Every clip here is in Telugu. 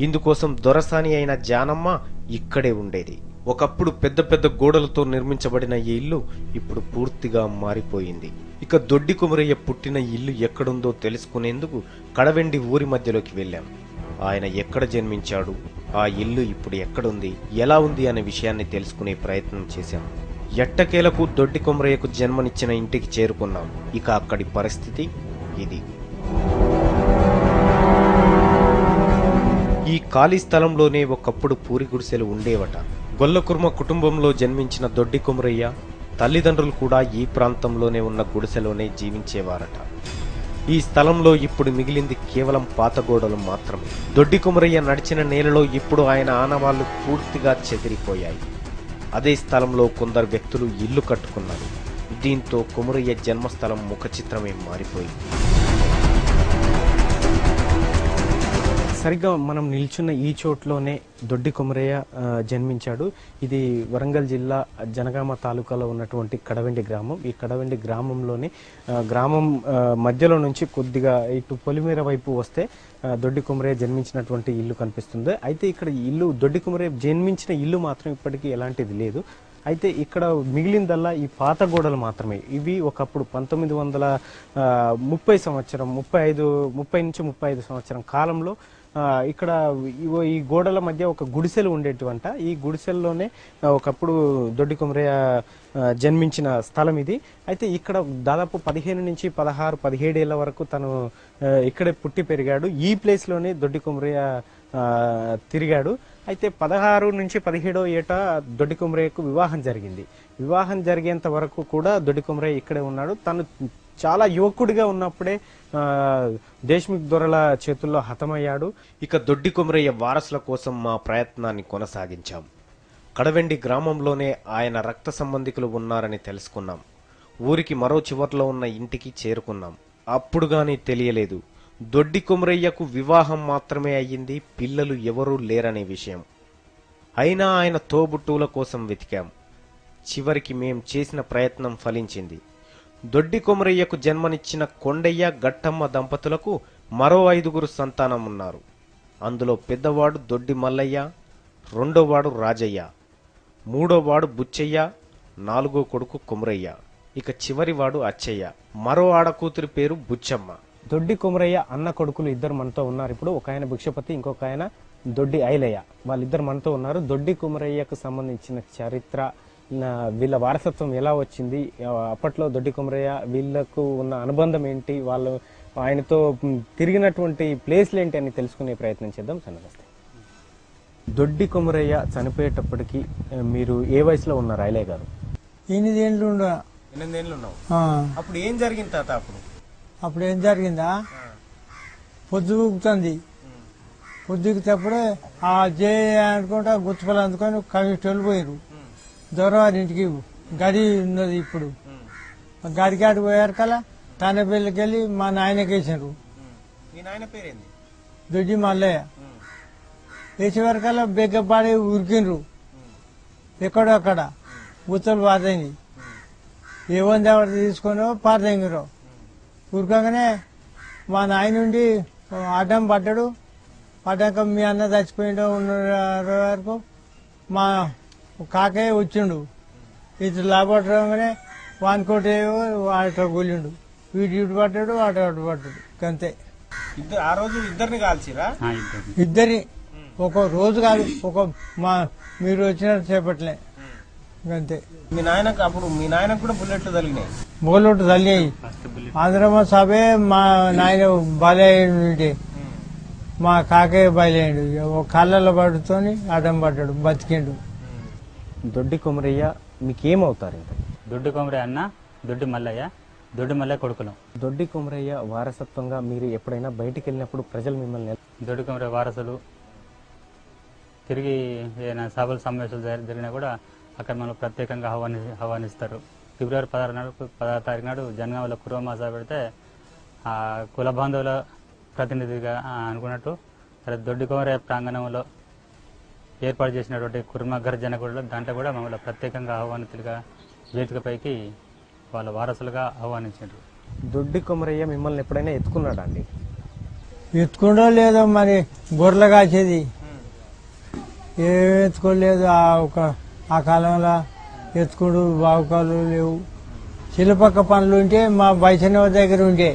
ఇందుకోసం దొరసాని అయిన జానమ్మ ఇక్కడే ఉండేది. ఒకప్పుడు పెద్ద పెద్ద గోడలతో నిర్మించబడిన ఈ ఇల్లు ఇప్పుడు పూర్తిగా మారిపోయింది. ఇక దొడ్డి కొమరయ్య పుట్టిన ఇల్లు ఎక్కడుందో తెలుసుకునేందుకు కడవెండి ఊరి మధ్యలోకి వెళ్ళాం. ఆయన ఎక్కడ జన్మించాడు, ఆ ఇల్లు ఇప్పుడు ఎక్కడుంది, ఎలా ఉంది అనే విషయాన్ని తెలుసుకునే ప్రయత్నం చేశాం. ఎట్టకేలకు దొడ్డి కొమరయ్యకు జన్మనిచ్చిన ఇంటికి చేరుకున్నాం. ఇక అక్కడి పరిస్థితి ఇది. ఈ ఖాళీ స్థలంలోనే ఒకప్పుడు పూరి గుడిసెలు ఉండేవట. గొల్లకుర్మ కుటుంబంలో జన్మించిన దొడ్డి కొమరయ్య తల్లిదండ్రులు కూడా ఈ ప్రాంతంలోనే ఉన్న గుడిసెలోనే జీవించేవారట. ఈ స్థలంలో ఇప్పుడు మిగిలింది కేవలం పాత గోడలు మాత్రమే. దొడ్డి కొమరయ్య నడిచిన నేలలో ఇప్పుడు ఆయన ఆనవాళ్లు పూర్తిగా చెదిరిపోయాయి. అదే స్థలంలో కొందరు వ్యక్తులు ఇల్లు కట్టుకున్నారు. దీంతో కొమరయ్య జన్మస్థలం ముఖ చిత్రమే మారిపోయింది. సరిగ్గా మనం నిల్చున్న ఈ చోట్లోనే దొడ్డి కొమరయ్య జన్మించాడు. ఇది వరంగల్ జిల్లా జనగామ తాలూకాలో ఉన్నటువంటి కడవెండి గ్రామం. ఈ కడవెండి గ్రామంలోని గ్రామం మధ్యలో నుంచి కొద్దిగా ఇటు పొలిమేర వైపు వస్తే దొడ్డి కొమరయ్య జన్మించినటువంటి ఇల్లు కనిపిస్తుంది. అయితే ఇక్కడ ఇల్లు దొడ్డి కొమరయ్య జన్మించిన ఇల్లు మాత్రం ఇప్పటికీ ఎలాంటిది లేదు. అయితే ఇక్కడ మిగిలిందల్లా ఈ పాత గోడలు మాత్రమే. ఇవి ఒకప్పుడు 1930 సంవత్సరం 30 నుంచి 35 సంవత్సరం కాలంలో ఇక్కడ ఈ గోడల మధ్య ఒక గుడిసెలు ఉండేటివంట. ఈ గుడిసెల్లోనే ఒకప్పుడు దొడ్డి కొమరయ్య జన్మించిన స్థలం ఇది. అయితే ఇక్కడ దాదాపు 15 నుంచి 16-17 ఏళ్ల వరకు తను ఇక్కడే పుట్టి పెరిగాడు. ఈ ప్లేస్లోనే దొడ్డి కొమరయ్య తిరిగాడు. అయితే 16 నుంచి 17వ ఏట దొడ్డి కొమరయ్యకు వివాహం జరిగింది. వివాహం జరిగేంత వరకు కూడా దొడ్డి కొమరయ్య ఇక్కడే ఉన్నాడు. తను చాలా యువకుడిగా ఉన్నప్పుడే దేశ్ముఖ్ దొరల చేతుల్లో హతమయ్యాడు. ఇక దొడ్డి కొమరయ్య వారసుల కోసం మా ప్రయత్నాన్ని కొనసాగించాం. కడవెండి గ్రామంలోనే ఆయన రక్త సంబంధికులు ఉన్నారని తెలుసుకున్నాం. ఊరికి మరో చివర్లో ఉన్న ఇంటికి చేరుకున్నాం. అప్పుడు గానీ తెలియలేదు దొడ్డి కొమరయ్యకు వివాహం మాత్రమే అయ్యింది, పిల్లలు ఎవరూ లేరనే విషయం. అయినా ఆయన తోబుట్టువుల కోసం వెతికాం. చివరికి మేం చేసిన ప్రయత్నం ఫలించింది. దొడ్డి కొమరయ్యకు జన్మనిచ్చిన కొండయ్య గట్టమ్మ దంపతులకు మరో 5గురు సంతానం ఉన్నారు. అందులో పెద్దవాడు దొడ్డి మల్లయ్య, రెండోవాడు రాజయ్య, మూడోవాడు బుచ్చయ్య, నాలుగో కొడుకు కొమరయ్య, ఇక చివరివాడు అచ్చయ్య. మరో ఆడకూతురి పేరు బుచ్చమ్మ. దొడ్డి కొమరయ్య అన్న కొడుకులు ఇద్దరు మనతో ఉన్నారు. ఇప్పుడు ఒక ఆయన భిక్షపతి, ఇంకొక ఆయన దొడ్డి ఐలయ్య. వాళ్ళిద్దరు మనతో ఉన్నారు. దొడ్డి కొమరయ్యకు సంబంధించిన చరిత్ర, వీళ్ళ వారసత్వం ఎలా వచ్చింది, అప్పట్లో దొడ్డి కొమరయ్య వీళ్ళకు ఉన్న అనుబంధం ఏంటి, వాళ్ళు ఆయనతో తిరిగినటువంటి ప్లేస్లు ఏంటి అని తెలుసుకునే ప్రయత్నం చేద్దాం. నమస్తే. దొడ్డి కొమరయ్య చనిపోయేటప్పటికి మీరు ఏ వయసులో ఉన్నారు ఐలయ్య గారు? 8 ఏళ్ళు ఉన్నావు. అప్పుడు ఏం జరిగింది తాత? అప్పుడు ఏం జరిగిందా, పొద్దుగుతుంది. పొద్దుగుతేప్పుడే ఆ జే అనుకుంటా గుర్తుపలు అందుకొని కమిస్టర్లు పోయారు. దొరవారింటికి గడి ఉన్నది. ఇప్పుడు గడికాడికి పోయారు కదా, తానేపల్లికి వెళ్ళి మా నాయనకి వేసారు. దొడ్డి మల్లయ్య వేసే వరకల్లా బెగ్గపాడి ఉరికిండ్రు. ఎక్కడో అక్కడ గుత్తలు పాతైంది. ఏముంది ఎవరు తీసుకొని పాతయింగిరు. ఉరకంగానే మా నాయనుండి అడ్డం పడ్డాడు. పడ్డాక మీ అన్న చచ్చిపోయిండో ఉన్న వరకు మా కాకయ్య వచ్చిండు. ఇటు లాభపడగానే వానికోటి అటు కూలిండు. వీటి ఇటు పడ్డాడు, అటు అటు పడ్డాడు. అంతే. ఆ రోజు ఇద్దరిని కాల్చిరా? ఇద్దరి ఒక రోజు కాదు, మీరు వచ్చినట్టు చేపట్లే. అంతే. మీ నాయనకు కూడా బుల్లెట్లు తగిలినాయి. బుల్లెట్లు తగిలినాయి. ఆంధ్రమా సభే మా నాయన బలయ్యండి, మా కాకయ్య బయలయ్యాడు. కళ్ళల్లో పడుతోని అడ్డం పడ్డాడు, బతికిండు. దొడ్డి కొమరయ్య మీకేమవుతారు? దొడ్డి కొమరయ్య అన్న, దొడ్డి మల్లయ్య, దొడ్డి మల్లయ్య కొడుకులం. దొడ్డి కొమరయ్య వారసత్వంగా మీరు ఎప్పుడైనా బయటికి వెళ్ళినప్పుడు ప్రజలు మిమ్మల్ని దొడ్డి కొమరయ్య వారసులు తిరిగి ఏదైనా సభలు సమావేశాలు జరిగినా కూడా అక్కడ మనం ప్రత్యేకంగా ఆహ్వానిస్తారు. ఫిబ్రవరి 16 తారీఖు నాడు జనగామలో కుర్వమాస పెడితే ఆ కుల బాంధవుల ప్రతినిధిగా అనుకున్నట్టు సరే దొడ్డి కొమరయ్య ప్రాంగణంలో ఏర్పాటు చేసినటువంటి కుర్మ గర్జన కూడా దాంట్లో కూడా మమ్మల్ని ప్రత్యేకంగా ఆహ్వానితులుగా వేదికపైకి వాళ్ళ వారసులుగా ఆహ్వానించారు. దొడ్డి కొమరయ్య మిమ్మల్ని ఎప్పుడైనా ఎత్తుకున్నాడా అండి? ఎత్తుకుండో లేదో మరి గొర్రెలు కాసేది ఏం ఎత్తుకోలేదు ఆ కాలంలో ఎత్తుకుడు బావుకాలు లేవు. చిల్లపక్క పనులు ఉంటే మా బైసనవ దగ్గర ఉండే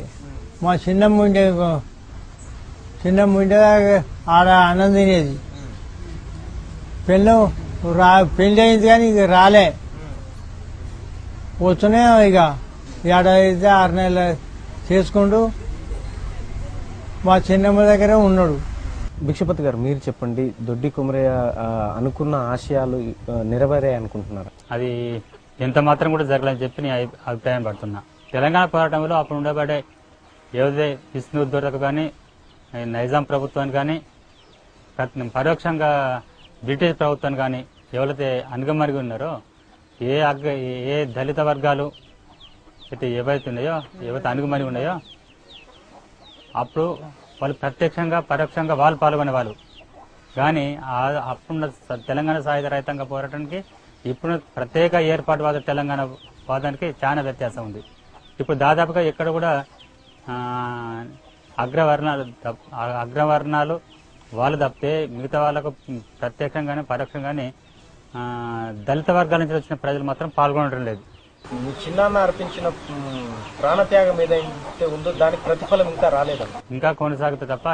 మా చిన్నమ్మ ఉండే ఆడ అన్నం తినేది. పెళ్ళి అయింది కానీ ఇక రాలే, వస్తున్నాయి ఇక ఏడాది 6 నెలలు చేసుకుంటూ మా చిన్నమ్మ దగ్గర ఉన్నాడు. భిక్షపతి గారు, మీరు చెప్పండి, దొడ్డి కొమరయ్య అనుకున్న ఆశయాలు నెరవేరాయి అనుకుంటున్నారా? అది ఎంత మాత్రం కూడా జరగలేని చెప్పి నేను అభిప్రాయం పడుతున్నా. తెలంగాణ పోరాటంలో అప్పుడు ఉండబడే ఏదైతే విష్ణు దొరకు కానీ నైజాం ప్రభుత్వాన్ని కానీ పరోక్షంగా బ్రిటిష్ ప్రభుత్వాన్ని కానీ ఎవరైతే అనుగమరిగి ఉన్నారో ఏ దళిత వర్గాలు అయితే ఏవైతే ఉన్నాయో ఏవైతే అనుగమరిగి ఉన్నాయో అప్పుడు వాళ్ళు ప్రత్యక్షంగా పరోక్షంగా వాళ్ళు పాల్గొనే వాళ్ళు. కానీ అప్పుడున్న తెలంగాణ సాయుధ రైతాంగ పోరాటానికి ఇప్పుడు ప్రత్యేక ఏర్పాటువాద తెలంగాణ వాదానికి చాలా వ్యత్యాసం ఉంది. ఇప్పుడు దాదాపుగా ఎక్కడ కూడా అగ్రవర్ణాలు వాళ్ళు తప్పితే మిగతా వాళ్ళకు ప్రత్యక్షంగానే పరోక్షంగానే దళిత వర్గాల నుంచి వచ్చిన ప్రజలు మాత్రం పాల్గొనడం లేదు. మీ చిన్నాన్న అర్పించిన ప్రాణత్యాగం ఏదైతే ఉందో దానికి ప్రతిఫలం ఇంకా రాలేదు, ఇంకా కొనసాగుతుంది తప్ప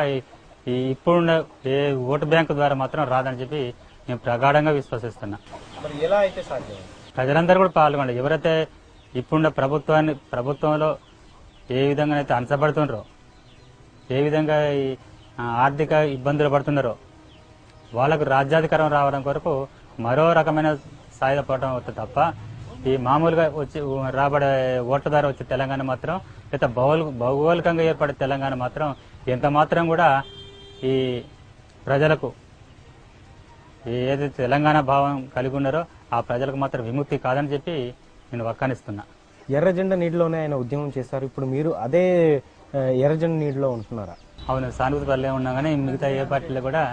ఇప్పుడున్న ఏ ఓటు బ్యాంకు ద్వారా మాత్రం రాదని చెప్పి నేను ప్రగాఢంగా విశ్వసిస్తున్నా. మరి ఎలా అయితే సాధ్యం? ప్రజలందరూ కూడా పాల్గొండి. ఎవరైతే ఇప్పుడున్న ప్రభుత్వంలో ఏ విధంగా అయితే అణచబడుతున్నారో, ఏ విధంగా ఆర్థిక ఇబ్బందులు పడుతున్నారో వాళ్ళకు రాజ్యాధికారం రావడం కొరకు మరో రకమైన సాయుధ పోరాటం అవుతుంది తప్ప ఈ మామూలుగా వచ్చి రాబడే ఓట్ల ద్వారా వచ్చే తెలంగాణ మాత్రం లేదా భౌగోళికంగా ఏర్పడే తెలంగాణ మాత్రం ఎంత మాత్రం కూడా ఈ ప్రజలకు ఏదైతే తెలంగాణ భావం కలిగి ఉన్నారో ఆ ప్రజలకు మాత్రం విముక్తి కాదని చెప్పి నేను వ్యాఖ్యానిస్తున్నా. ఎర్రజెండా నీటిలోనే ఆయన ఉద్యమం చేశారు. ఇప్పుడు మీరు అదే ఎర్రజెండా నీటిలో ఉంటున్నారా? అవును, సానుభూతి పల్లె ఉన్నా కానీ మిగతా ఏ పార్టీలో కూడా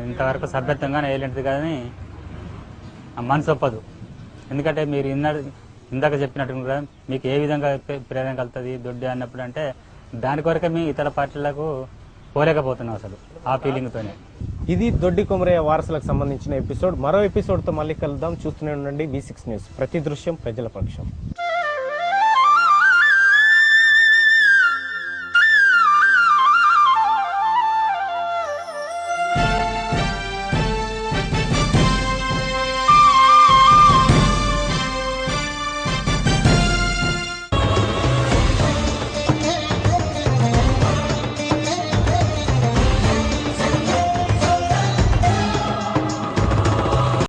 ఇంతవరకు సభ్యత్వంగా వేయలేంటిది కానీ మనసు ఒప్పదు. ఎందుకంటే మీరు ఇందాక చెప్పినట్టు కూడా మీకు ఏ విధంగా ప్రేరణ కలుగుతుంది దొడ్డి అన్నప్పుడు అంటే దాని కొరకే మీ ఇతర పార్టీలకు పోలేకపోతున్నాం అసలు ఆ ఫీలింగ్తోనే. ఇది దొడ్డి కొమరయ్య వారసులకు సంబంధించిన ఎపిసోడ్. మరో ఎపిసోడ్తో మళ్ళీ కలుద్దాం. చూస్తూనే ఉండండి V6 న్యూస్. ప్రతి దృశ్యం ప్రజల పక్షం.